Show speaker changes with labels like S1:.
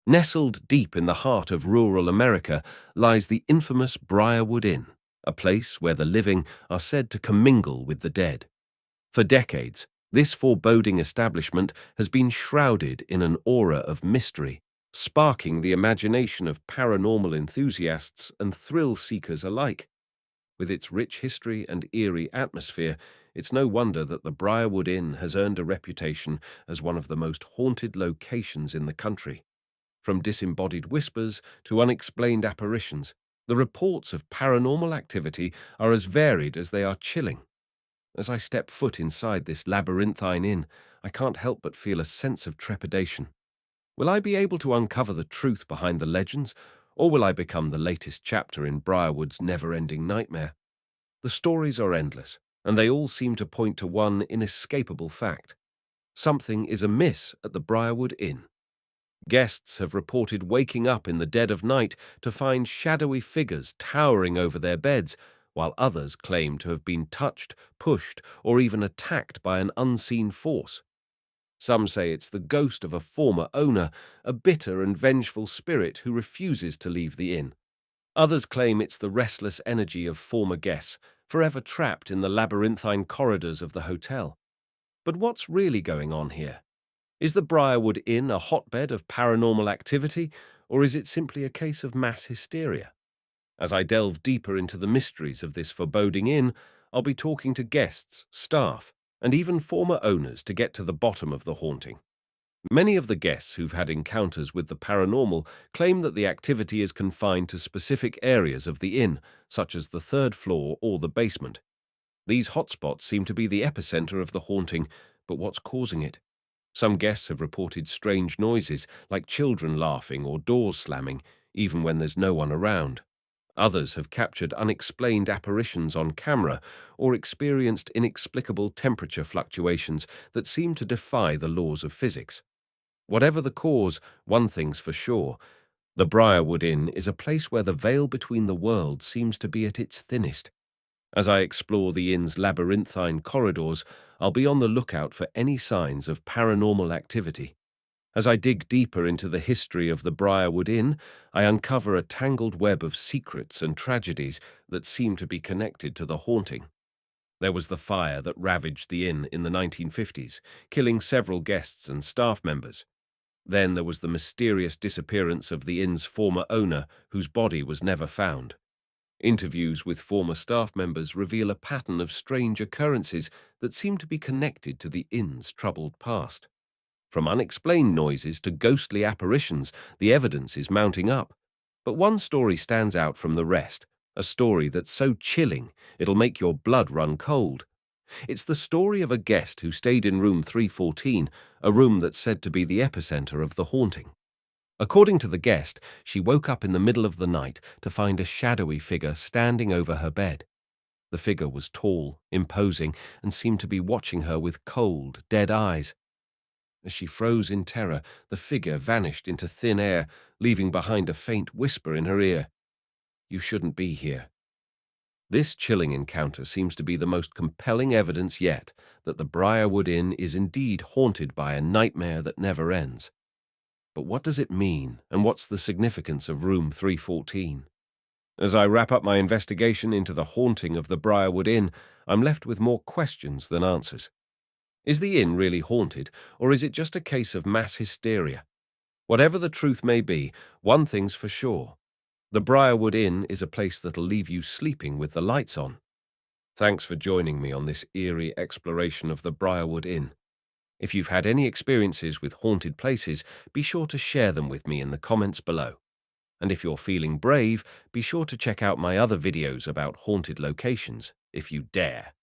S1: Nestled deep in the heart of rural America lies the infamous Briarwood Inn, a place where the living are said to commingle with the dead. For decades, this foreboding establishment has been shrouded in an aura of mystery, sparking the imagination of paranormal enthusiasts and thrill-seekers alike. With its rich history and eerie atmosphere, it's no wonder that the Briarwood Inn has earned a reputation as one of the most haunted locations in the country. From disembodied whispers to unexplained apparitions, the reports of paranormal activity are as varied as they are chilling. As I step foot inside this labyrinthine inn, I can't help but feel a sense of trepidation. Will I be able to uncover the truth behind the legends, or will I become the latest chapter in Briarwood's never-ending nightmare? The stories are endless, and they all seem to point to one inescapable fact. Something is amiss at the Briarwood Inn. Guests have reported waking up in the dead of night to find shadowy figures towering over their beds, while others claim to have been touched, pushed, or even attacked by an unseen force. Some say it's the ghost of a former owner, a bitter and vengeful spirit who refuses to leave the inn. Others claim it's the restless energy of former guests, forever trapped in the labyrinthine corridors of the hotel. But what's really going on here? Is the Briarwood Inn a hotbed of paranormal activity, or is it simply a case of mass hysteria? As I delve deeper into the mysteries of this foreboding inn, I'll be talking to guests, staff, and even former owners to get to the bottom of the haunting. Many of the guests who've had encounters with the paranormal claim that the activity is confined to specific areas of the inn, such as the third floor or the basement. These hotspots seem to be the epicenter of the haunting, but what's causing it? Some guests have reported strange noises, like children laughing or doors slamming, even when there's no one around. Others have captured unexplained apparitions on camera or experienced inexplicable temperature fluctuations that seem to defy the laws of physics. Whatever the cause, one thing's for sure. The Briarwood Inn is a place where the veil between the worlds seems to be at its thinnest. As I explore the inn's labyrinthine corridors, I'll be on the lookout for any signs of paranormal activity. As I dig deeper into the history of the Briarwood Inn, I uncover a tangled web of secrets and tragedies that seem to be connected to the haunting. There was the fire that ravaged the inn in the 1950s, killing several guests and staff members. Then there was the mysterious disappearance of the inn's former owner, whose body was never found. Interviews with former staff members reveal a pattern of strange occurrences that seem to be connected to the inn's troubled past. From unexplained noises to ghostly apparitions, the evidence is mounting up. But one story stands out from the rest, a story that's so chilling it'll make your blood run cold. It's the story of a guest who stayed in room 314, a room that's said to be the epicenter of the haunting. According to the guest, she woke up in the middle of the night to find a shadowy figure standing over her bed. The figure was tall, imposing, and seemed to be watching her with cold, dead eyes. As she froze in terror, the figure vanished into thin air, leaving behind a faint whisper in her ear. "You shouldn't be here." This chilling encounter seems to be the most compelling evidence yet that the Briarwood Inn is indeed haunted by a nightmare that never ends. But what does it mean, and what's the significance of room 314? As I wrap up my investigation into the haunting of the Briarwood Inn, I'm left with more questions than answers. Is the inn really haunted, or is it just a case of mass hysteria? Whatever the truth may be, one thing's for sure. The Briarwood Inn is a place that'll leave you sleeping with the lights on. Thanks for joining me on this eerie exploration of the Briarwood Inn. If you've had any experiences with haunted places, be sure to share them with me in the comments below. And if you're feeling brave, be sure to check out my other videos about haunted locations, if you dare.